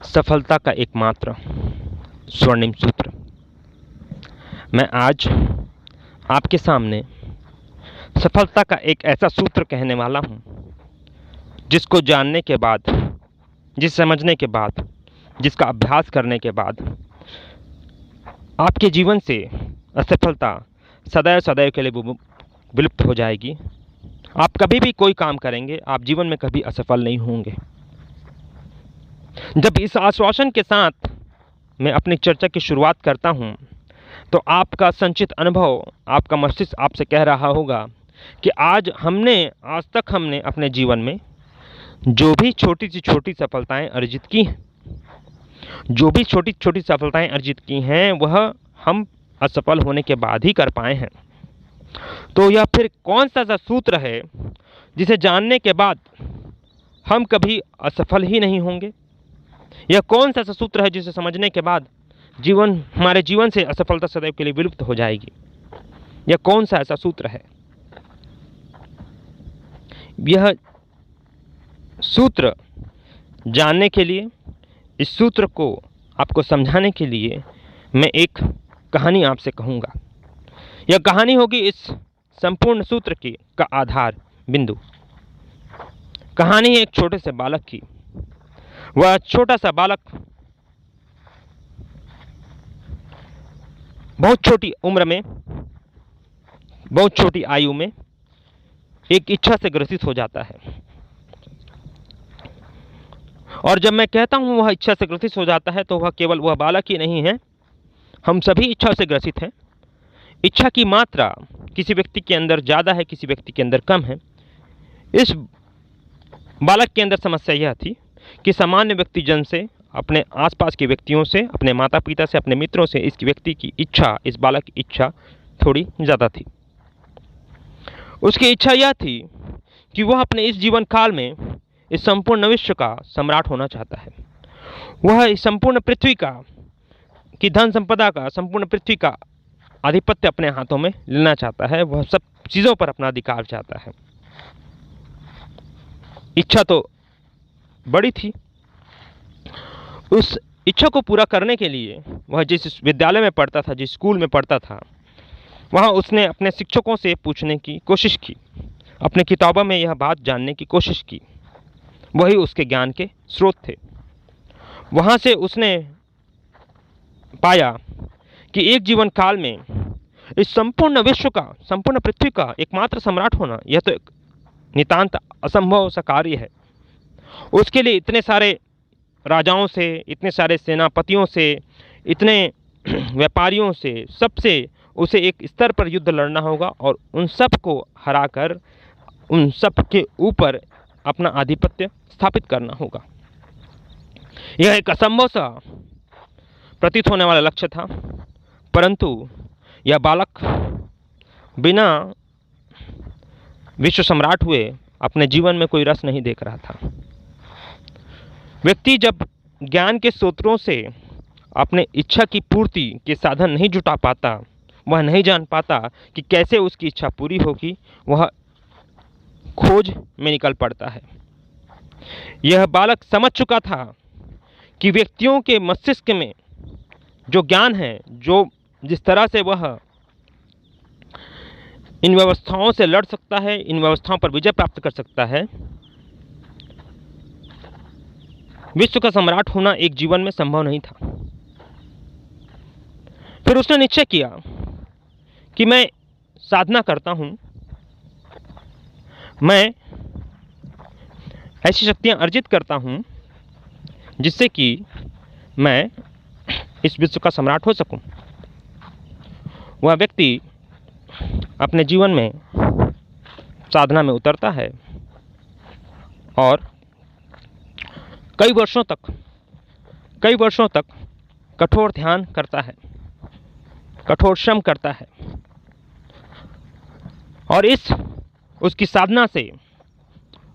सफलता का एकमात्र स्वर्णिम सूत्र। मैं आज आपके सामने सफलता का एक ऐसा सूत्र कहने वाला हूँ जिसको जानने के बाद, जिस समझने के बाद, जिसका अभ्यास करने के बाद आपके जीवन से असफलता सदैव सदैव के लिए विलुप्त हो जाएगी। आप कभी भी कोई काम करेंगे, आप जीवन में कभी असफल नहीं होंगे। जब इस आश्वासन के साथ मैं अपनी चर्चा की शुरुआत करता हूं, तो आपका संचित अनुभव, आपका मस्तिष्क आपसे कह रहा होगा कि आज तक हमने अपने जीवन में जो भी छोटी सी छोटी सफलताएं अर्जित की हैं, जो भी छोटी छोटी सफलताएं अर्जित की हैं, वह हम असफल होने के बाद ही कर पाए हैं। तो यह फिर कौन सा सूत्र है जिसे जानने के बाद हम कभी असफल ही नहीं होंगे? यह कौन सा सूत्र है जिसे समझने के बाद हमारे जीवन से असफलता सदैव के लिए विलुप्त हो जाएगी? यह कौन सा ऐसा सूत्र है? यह सूत्र जानने के लिए, इस सूत्र को आपको समझाने के लिए मैं एक कहानी आपसे कहूँगा। यह कहानी होगी इस संपूर्ण सूत्र का आधार बिंदु। कहानी है एक छोटे से बालक की। वह छोटा सा बालक बहुत छोटी उम्र में, बहुत छोटी आयु में एक इच्छा से ग्रसित हो जाता है। और जब मैं कहता हूं वह इच्छा से ग्रसित हो जाता है, तो वह केवल वह बालक ही नहीं है, हम सभी इच्छा से ग्रसित हैं। इच्छा की मात्रा किसी व्यक्ति के अंदर ज़्यादा है, किसी व्यक्ति के अंदर कम है। इस बालक के अंदर समस्या यह थी कि सामान्य व्यक्ति जन से, अपने आसपास के व्यक्तियों से, अपने माता पिता से, अपने मित्रों से इस व्यक्ति की इच्छा, इस बालक की इच्छा थोड़ी ज़्यादा थी। उसकी इच्छा यह थी कि वह अपने इस जीवन काल में इस संपूर्ण विश्व का सम्राट होना चाहता है। वह इस संपूर्ण पृथ्वी की धन संपदा का, संपूर्ण पृथ्वी का आधिपत्य अपने हाथों में लेना चाहता है। वह सब चीज़ों पर अपना अधिकार चाहता है। इच्छा तो बड़ी थी। उस इच्छा को पूरा करने के लिए वह जिस विद्यालय में पढ़ता था, जिस स्कूल में पढ़ता था, वहाँ उसने अपने शिक्षकों से पूछने की कोशिश की, अपने किताबों में यह बात जानने की कोशिश की। वही उसके ज्ञान के स्रोत थे। वहाँ से उसने पाया कि एक जीवन काल में इस संपूर्ण विश्व का, संपूर्ण पृथ्वी का एकमात्र सम्राट होना, यह तो एक नितांत असंभव सा कार्य है। उसके लिए इतने सारे राजाओं से, इतने सारे सेनापतियों से, इतने व्यापारियों से, सबसे उसे एक स्तर पर युद्ध लड़ना होगा और उन सब को हराकर उन सब के ऊपर अपना आधिपत्य स्थापित करना होगा। यह एक असंभव सा प्रतीत होने वाला लक्ष्य था, परंतु यह बालक बिना विश्व सम्राट हुए अपने जीवन में कोई रस नहीं देख रहा था। व्यक्ति जब ज्ञान के स्रोतों से अपने इच्छा की पूर्ति के साधन नहीं जुटा पाता, वह नहीं जान पाता कि कैसे उसकी इच्छा पूरी होगी, वह खोज में निकल पड़ता है। यह बालक समझ चुका था कि व्यक्तियों के मस्तिष्क में जो ज्ञान है, जिस तरह से वह इन व्यवस्थाओं से लड़ सकता है, इन व्यवस्थाओं पर विजय प्राप्त कर सकता है, विश्व का सम्राट होना एक जीवन में संभव नहीं था। फिर उसने निश्चय किया कि मैं साधना करता हूं, मैं ऐसी शक्तियां अर्जित करता हूं जिससे कि मैं इस विश्व का सम्राट हो सकूं। वह व्यक्ति अपने जीवन में साधना में उतरता है और कई वर्षों तक कठोर ध्यान करता है, कठोर श्रम करता है। और उसकी साधना से,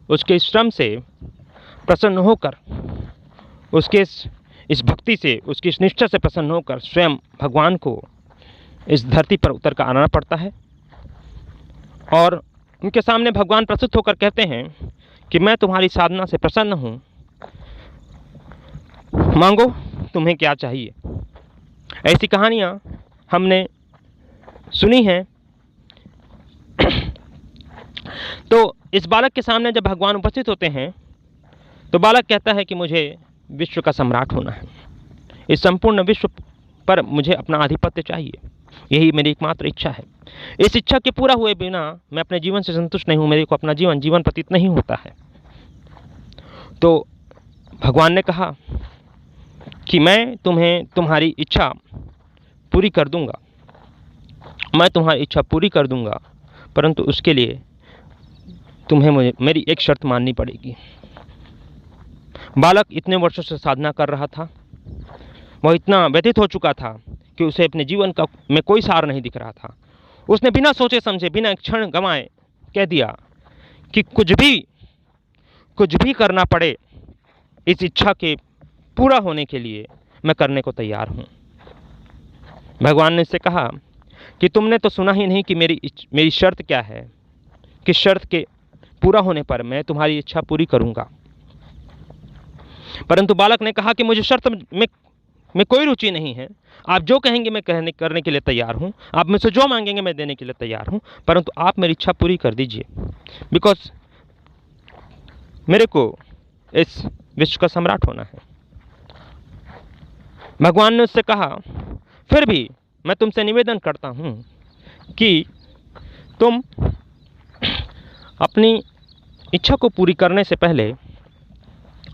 उसके श्रम से प्रसन्न होकर, उसके इस भक्ति से, उसकी इस निष्ठा से प्रसन्न होकर स्वयं भगवान को इस धरती पर उतर कर आना पड़ता है। और उनके सामने भगवान प्रस्तुत होकर कहते हैं कि मैं तुम्हारी साधना से प्रसन्न हूँ, मांगो तुम्हें क्या चाहिए। ऐसी कहानियाँ हमने सुनी हैं। तो इस बालक के सामने जब भगवान उपस्थित होते हैं तो बालक कहता है कि मुझे विश्व का सम्राट होना है, इस संपूर्ण विश्व पर मुझे अपना आधिपत्य चाहिए, यही मेरी एकमात्र इच्छा है। इस इच्छा के पूरा हुए बिना मैं अपने जीवन से संतुष्ट नहीं हूँ, मेरे को अपना जीवन प्रतीत नहीं होता है। तो भगवान ने कहा कि मैं तुम्हें तुम्हारी इच्छा पूरी कर दूंगा, मैं तुम्हारी इच्छा पूरी कर दूंगा, परंतु उसके लिए तुम्हें मेरी एक शर्त माननी पड़ेगी। बालक इतने वर्षों से साधना कर रहा था, वह इतना व्यथित हो चुका था कि उसे अपने जीवन में कोई सार नहीं दिख रहा था। उसने बिना सोचे समझे, बिना एक क्षण गंवाए कह दिया कि कुछ भी करना पड़े, इस इच्छा के पूरा होने के लिए मैं करने को तैयार हूँ। भगवान ने इससे कहा कि तुमने तो सुना ही नहीं कि मेरी शर्त क्या है, किस शर्त के पूरा होने पर मैं तुम्हारी इच्छा पूरी करूँगा। परंतु बालक ने कहा कि मुझे शर्त में कोई रुचि नहीं है, आप जो कहेंगे मैं करने के लिए तैयार हूँ, आप मुझसे जो मांगेंगे मैं देने के लिए तैयार हूँ, परंतु आप मेरी इच्छा पूरी कर दीजिए, बिकॉज मेरे को इस विश्व का सम्राट होना है। भगवान ने उससे कहा, फिर भी मैं तुमसे निवेदन करता हूँ कि तुम अपनी इच्छा को पूरी करने से पहले,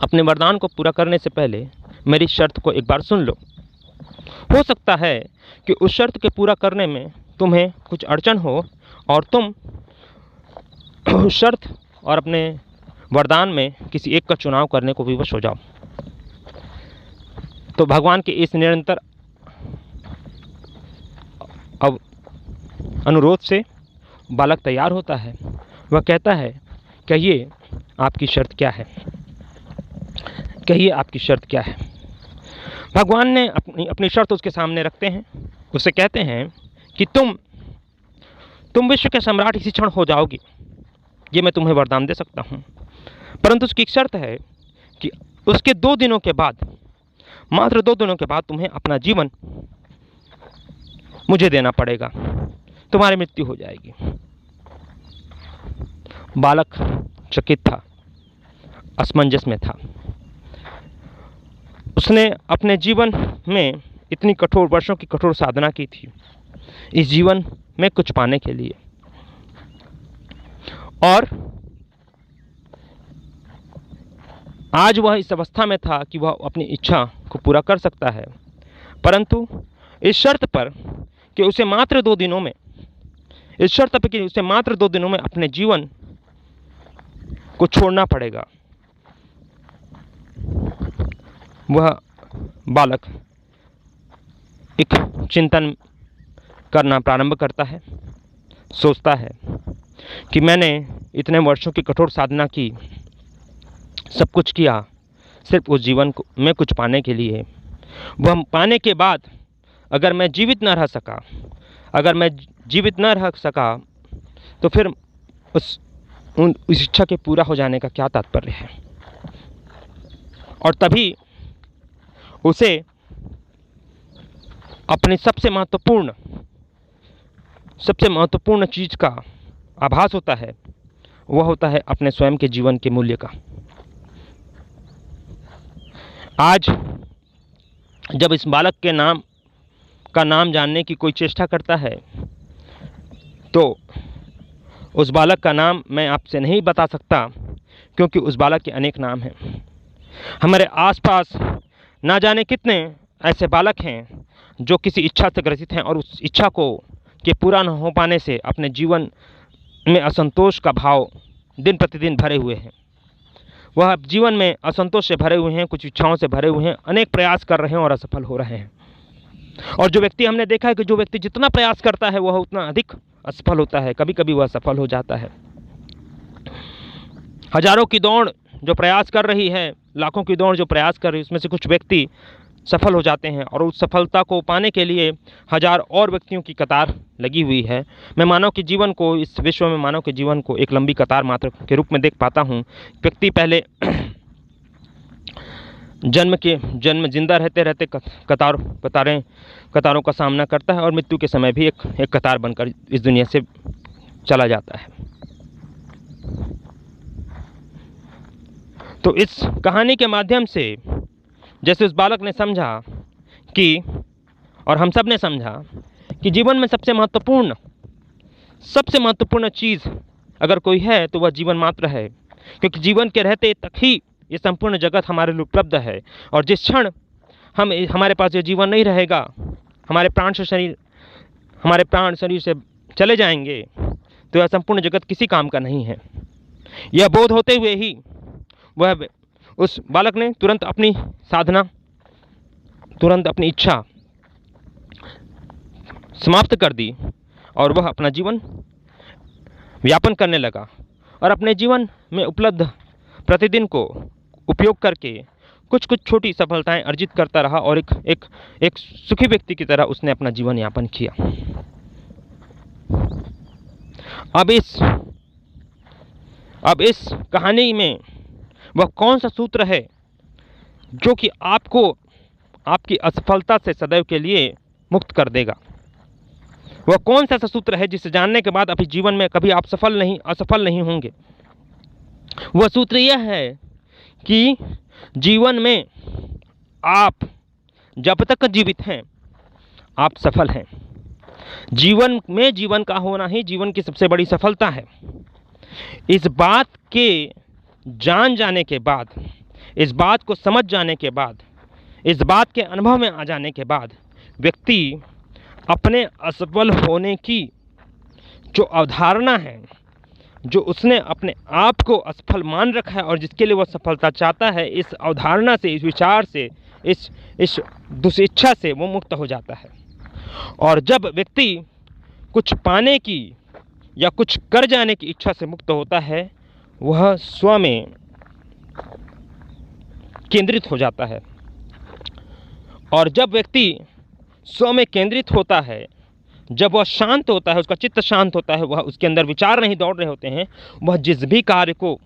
अपने वरदान को पूरा करने से पहले मेरी शर्त को एक बार सुन लो। हो सकता है कि उस शर्त के पूरा करने में तुम्हें कुछ अड़चन हो और तुम उस शर्त और अपने वरदान में किसी एक का चुनाव करने को विवश हो जाओ। तो भगवान के इस निरंतर अनुरोध से बालक तैयार होता है। वह कहता है, कहिए आपकी शर्त क्या है, कहिए आपकी शर्त क्या है। भगवान ने अपनी शर्त उसके सामने रखते हैं, उससे कहते हैं कि तुम विश्व के सम्राट इसी क्षण हो जाओगे, ये मैं तुम्हें वरदान दे सकता हूँ, परंतु उसकी एक शर्त है कि उसके 2 दिनों के बाद, मात्र 2 दिनों के बाद तुम्हें अपना जीवन मुझे देना पड़ेगा, तुम्हारी मृत्यु हो जाएगी। बालक चकित था, असमंजस में था। उसने अपने जीवन में इतनी कठोर वर्षों की कठोर साधना की थी इस जीवन में कुछ पाने के लिए, और आज वह इस अवस्था में था कि वह अपनी इच्छा को पूरा कर सकता है, परंतु इस शर्त पर कि उसे मात्र 2 दिनों में, इस शर्त पर कि उसे मात्र 2 दिनों में अपने जीवन को छोड़ना पड़ेगा। वह बालक एक चिंतन करना प्रारंभ करता है, सोचता है कि मैंने इतने वर्षों की कठोर साधना की, सब कुछ किया सिर्फ उस जीवन को में कुछ पाने के लिए। वह पाने के बाद अगर मैं जीवित न रह सका तो फिर उस इच्छा के पूरा हो जाने का क्या तात्पर्य है। और तभी उसे अपनी सबसे महत्वपूर्ण चीज का आभास होता है, वह होता है अपने स्वयं के जीवन के मूल्य का। आज जब इस बालक के नाम जानने की कोई चेष्टा करता है तो उस बालक का नाम मैं आपसे नहीं बता सकता, क्योंकि उस बालक के अनेक नाम हैं। हमारे आसपास ना जाने कितने ऐसे बालक हैं जो किसी इच्छा से ग्रसित हैं और उस इच्छा के पूरा न हो पाने से अपने जीवन में असंतोष का भाव दिन प्रतिदिन भरे हुए हैं। वह जीवन में असंतोष से भरे हुए हैं, कुछ इच्छाओं से भरे हुए हैं, अनेक प्रयास कर रहे हैं और असफल हो रहे हैं। और जो व्यक्ति, हमने देखा है कि जो व्यक्ति जितना प्रयास करता है वह उतना अधिक असफल होता है, कभी कभी वह सफल हो जाता है। हजारों की दौड़ जो प्रयास कर रही है, लाखों की दौड़ जो प्रयास कर रही है, उसमें से कुछ व्यक्ति सफल हो जाते हैं और उस सफलता को पाने के लिए हजार और व्यक्तियों की कतार लगी हुई है। मैं मानव के जीवन को, इस विश्व में मानव के जीवन को एक लंबी कतार मात्र के रूप में देख पाता हूँ। व्यक्ति पहले जन्म जिंदा रहते रहते कतारों का सामना करता है और मृत्यु के समय भी एक कतार बनकर इस दुनिया से चला जाता है। तो इस कहानी के माध्यम से जैसे उस बालक ने समझा कि, और हम सब ने समझा कि जीवन में सबसे महत्वपूर्ण चीज़ अगर कोई है तो वह जीवन मात्र है, क्योंकि जीवन के रहते तक ही ये संपूर्ण जगत हमारे लिए उपलब्ध है। और जिस क्षण हमारे पास ये जीवन नहीं रहेगा, हमारे प्राण शरीर से चले जाएंगे, तो यह संपूर्ण जगत किसी काम का नहीं है। यह बोध होते हुए ही वह उस बालक ने तुरंत अपनी साधना, तुरंत अपनी इच्छा समाप्त कर दी और वह अपना जीवन व्यापन करने लगा और अपने जीवन में उपलब्ध प्रतिदिन को उपयोग करके कुछ छोटी सफलताएं अर्जित करता रहा और एक सुखी व्यक्ति की तरह उसने अपना जीवन यापन किया। अब इस कहानी में वह कौन सा सूत्र है जो कि आपको आपकी असफलता से सदैव के लिए मुक्त कर देगा? वह कौन सा सूत्र है जिसे जानने के बाद अभी जीवन में कभी आप असफल नहीं होंगे? वह सूत्र यह है कि जीवन में आप जब तक जीवित हैं आप सफल हैं। जीवन में जीवन का होना ही जीवन की सबसे बड़ी सफलता है। इस बात के जान जाने के बाद, इस बात को समझ जाने के बाद, इस बात के अनुभव में आ जाने के बाद व्यक्ति अपने असफल होने की जो अवधारणा है, जो उसने अपने आप को असफल मान रखा है और जिसके लिए वह सफलता चाहता है, इस अवधारणा से, इस विचार से, इस दुशिच्छा से वो मुक्त हो जाता है। और जब व्यक्ति कुछ पाने की या कुछ कर जाने की इच्छा से मुक्त होता है, वह स्व में केंद्रित हो जाता है। और जब व्यक्ति स्व में केंद्रित होता है, जब वह शांत होता है, उसका चित्त शांत होता है, वह उसके अंदर विचार नहीं दौड़ रहे होते हैं, वह जिस भी कार्य को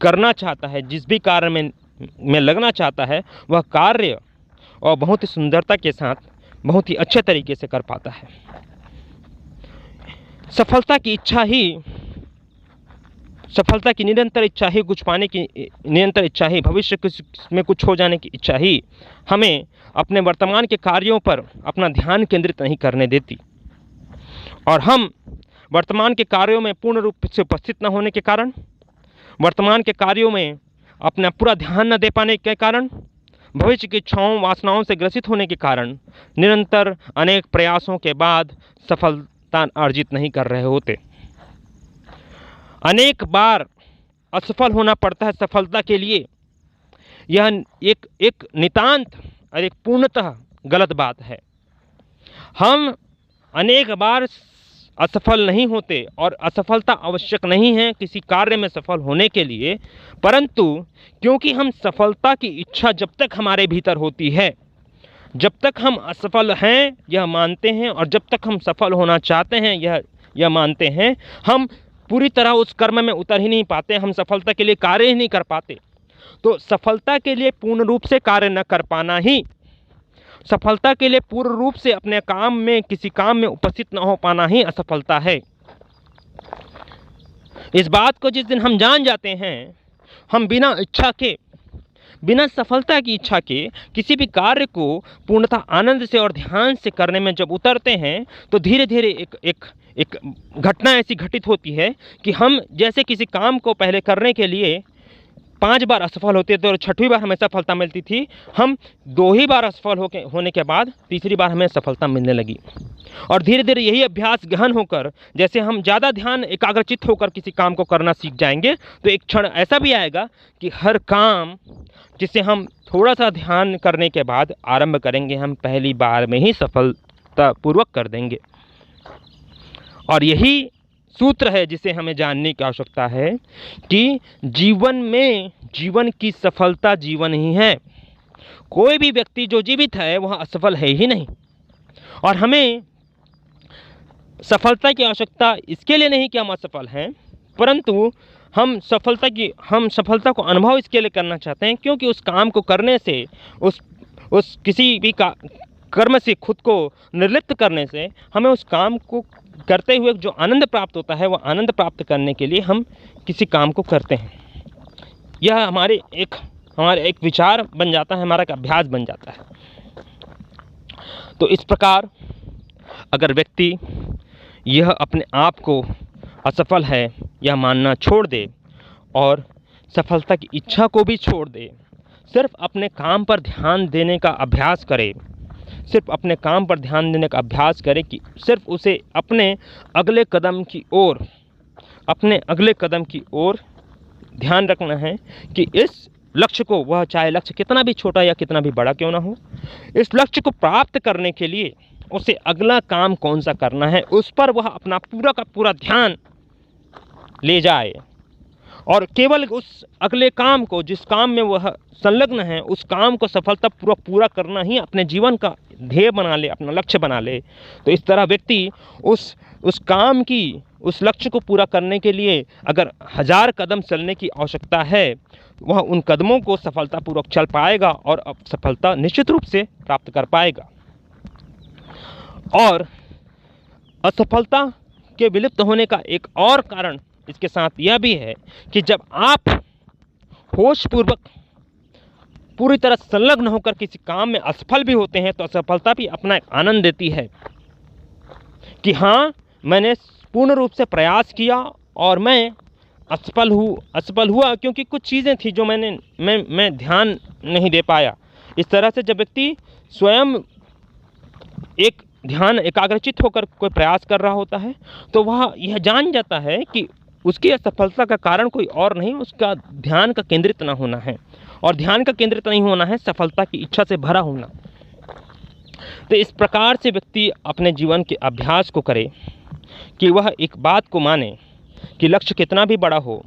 करना चाहता है, जिस भी कार्य में लगना चाहता है, वह कार्य और बहुत ही सुंदरता के साथ, बहुत ही अच्छे तरीके से कर पाता है। सफलता की निरंतर इच्छा ही, कुछ पाने की निरंतर इच्छा ही, भविष्य में कुछ हो जाने की इच्छा ही हमें अपने वर्तमान के कार्यों पर अपना ध्यान केंद्रित नहीं करने देती। और हम वर्तमान के कार्यों में पूर्ण रूप से उपस्थित न होने के कारण, वर्तमान के कार्यों में अपना पूरा ध्यान न दे पाने के कारण, भविष्य की इच्छाओं वासनाओं से ग्रसित होने के कारण निरंतर अनेक प्रयासों के बाद सफलता अर्जित नहीं कर रहे होते। अनेक बार असफल होना पड़ता है सफलता के लिए। यह एक नितांत और एक पूर्णतः गलत बात है। हम अनेक बार असफल नहीं होते और असफलता आवश्यक नहीं है किसी कार्य में सफल होने के लिए, परंतु क्योंकि हम सफलता की इच्छा जब तक हमारे भीतर होती है, जब तक हम असफल हैं यह मानते हैं और जब तक हम सफल होना चाहते हैं यह मानते हैं, हम पूरी तरह उस कर्म में उतर ही नहीं पाते, हम सफलता के लिए कार्य ही नहीं कर पाते। तो सफलता के लिए पूर्ण रूप से कार्य न कर पाना ही, सफलता के लिए पूर्ण रूप से अपने काम में, किसी काम में उपस्थित न हो पाना ही असफलता है। इस बात को जिस दिन हम जान जाते हैं, हम बिना सफलता की इच्छा के किसी भी कार्य को पूर्णतः आनंद से और ध्यान से करने में जब उतरते हैं, तो धीरे धीरे एक घटना ऐसी घटित होती है कि हम जैसे किसी काम को पहले करने के लिए 5 बार असफल होते थे और 6वीं बार हमें सफलता मिलती थी, हम 2 ही बार असफल होने के बाद तीसरी बार हमें सफलता मिलने लगी। और धीरे धीरे यही अभ्यास गहन होकर, जैसे हम ज़्यादा ध्यान एकाग्रचित होकर किसी काम को करना सीख जाएंगे, तो एक क्षण ऐसा भी आएगा कि हर काम जिसे हम थोड़ा सा ध्यान करने के बाद आरंभ करेंगे, हम पहली बार में ही सफलतापूर्वक कर देंगे। और यही सूत्र है जिसे हमें जानने की आवश्यकता है कि जीवन की सफलता जीवन ही है। कोई भी व्यक्ति जो जीवित है वह असफल है ही नहीं। और हमें सफलता की आवश्यकता इसके लिए नहीं कि हम असफल हैं, परंतु हम सफलता को अनुभव इसके लिए करना चाहते हैं क्योंकि उस काम को करने से, उस किसी भी कर्म से खुद को निर्लिप्त करने से हमें उस काम को करते हुए जो आनंद प्राप्त होता है, वह आनंद प्राप्त करने के लिए हम किसी काम को करते हैं। यह हमारे एक विचार बन जाता है, हमारा एक अभ्यास बन जाता है। तो इस प्रकार अगर व्यक्ति यह अपने आप को असफल है यह मानना छोड़ दे और सफलता की इच्छा को भी छोड़ दे, सिर्फ अपने काम पर ध्यान देने का अभ्यास करे, कि सिर्फ उसे अपने अगले कदम की ओर ध्यान रखना है कि इस लक्ष्य को, वह चाहे लक्ष्य कितना भी छोटा या कितना भी बड़ा क्यों ना हो, इस लक्ष्य को प्राप्त करने के लिए उसे अगला काम कौन सा करना है, उस पर वह अपना पूरा का पूरा ध्यान ले जाए और केवल उस अगले काम को, जिस काम में वह संलग्न है, उस काम को सफलतापूर्वक पूरा करना ही अपने जीवन का ध्येय बना ले, अपना लक्ष्य बना ले। तो इस तरह व्यक्ति उस लक्ष्य को पूरा करने के लिए अगर 1000 कदम चलने की आवश्यकता है, वह उन कदमों को सफलतापूर्वक चल पाएगा और अब सफलता निश्चित रूप से प्राप्त कर पाएगा। और असफलता के विलुप्त होने का एक और कारण इसके साथ यह भी है कि जब आप होशपूर्वक पूरी तरह संलग्न होकर किसी काम में असफल भी होते हैं तो असफलता भी अपना एक आनंद देती है कि हाँ, मैंने पूर्ण रूप से प्रयास किया और मैं असफल हुआ क्योंकि कुछ चीज़ें थी जो मैं ध्यान नहीं दे पाया। इस तरह से जब व्यक्ति स्वयं एक ध्यान एकाग्रचित होकर कोई प्रयास कर रहा होता है तो वह यह जान जाता है कि उसकी असफलता का कारण कोई और नहीं, उसका ध्यान का केंद्रित न होना है। और ध्यान का केंद्रित नहीं होना है सफलता की इच्छा से भरा होना। तो इस प्रकार से व्यक्ति अपने जीवन के अभ्यास को करे कि वह एक बात को माने कि लक्ष्य कितना भी बड़ा हो,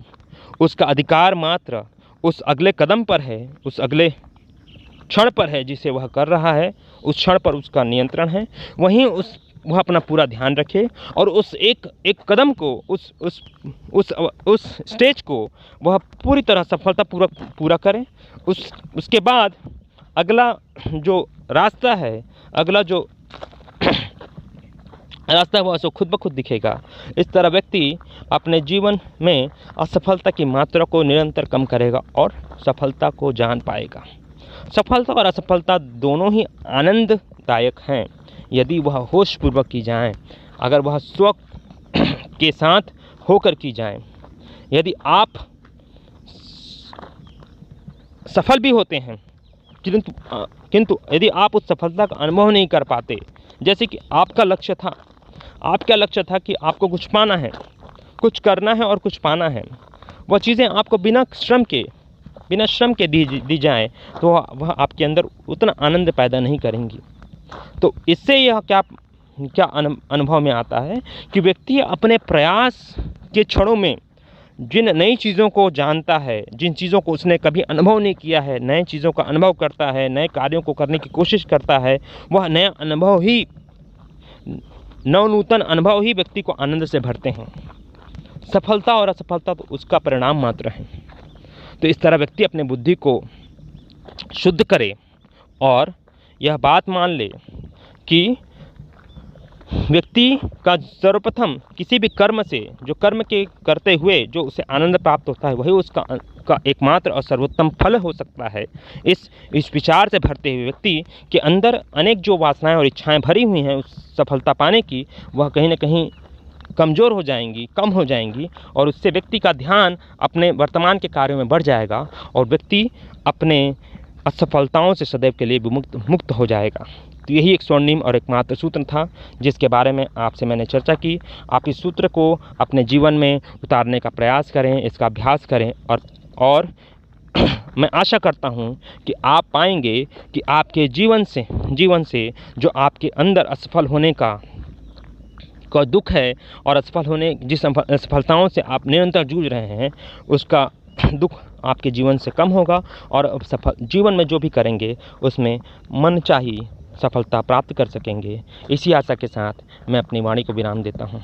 उसका अधिकार मात्र उस अगले कदम पर है, उस अगले क्षण पर है जिसे वह कर रहा है, उस क्षण पर उसका नियंत्रण है। वहीं वह अपना पूरा ध्यान रखे और उस एक कदम को, उस स्टेज को वह पूरी तरह सफलता पूरा करे। उसके बाद अगला जो रास्ता है, वह उसको खुद ब खुद दिखेगा। इस तरह व्यक्ति अपने जीवन में असफलता की मात्रा को निरंतर कम करेगा और सफलता को जान पाएगा। सफलता और असफलता दोनों ही आनंददायक हैं यदि वह होशपूर्वक की जाए, अगर वह स्व के साथ होकर की जाए। यदि आप सफल भी होते हैं किंतु यदि आप उस सफलता का अनुभव नहीं कर पाते, जैसे कि आपका लक्ष्य था कि आपको कुछ पाना है, कुछ करना है और कुछ पाना है, वह चीज़ें आपको बिना श्रम के दी जाएं तो वह आपके अंदर उतना आनंद पैदा नहीं करेंगी। तो इससे यह क्या अनुभव में आता है कि व्यक्ति अपने प्रयास के क्षणों में जिन नई चीज़ों को जानता है, जिन चीज़ों को उसने कभी अनुभव नहीं किया है, नए चीज़ों का अनुभव करता है, नए कार्यों को करने की कोशिश करता है, वह नवनूतन अनुभव ही व्यक्ति को आनंद से भरते हैं। सफलता और असफलता तो उसका परिणाम मात्र है। तो इस तरह व्यक्ति अपने बुद्धि को शुद्ध करे और यह बात मान ले कि व्यक्ति का सर्वप्रथम किसी भी कर्म से, जो कर्म के करते हुए जो उसे आनंद प्राप्त होता है, वही उसका एकमात्र और सर्वोत्तम फल हो सकता है। इस विचार से भरते हुए व्यक्ति के अंदर अनेक जो वासनाएं और इच्छाएं भरी हुई हैं उस सफलता पाने की, वह कहीं न कहीं कमज़ोर हो जाएंगी, कम हो जाएंगी और उससे व्यक्ति का ध्यान अपने वर्तमान के कार्यों में बढ़ जाएगा और व्यक्ति अपने असफलताओं से सदैव के लिए मुक्त हो जाएगा। तो यही एक स्वर्णिम और एकमात्र सूत्र था जिसके बारे में आपसे मैंने चर्चा की। आप इस सूत्र को अपने जीवन में उतारने का प्रयास करें, इसका अभ्यास करें और मैं आशा करता हूं कि आप पाएंगे कि आपके जीवन से जो आपके अंदर असफल होने का दुख है और जिस असफलताओं से आप निरंतर जूझ रहे हैं, उसका दुख आपके जीवन से कम होगा और जीवन में जो भी करेंगे उसमें मनचाही सफलता प्राप्त कर सकेंगे। इसी आशा के साथ मैं अपनी वाणी को विराम देता हूँ।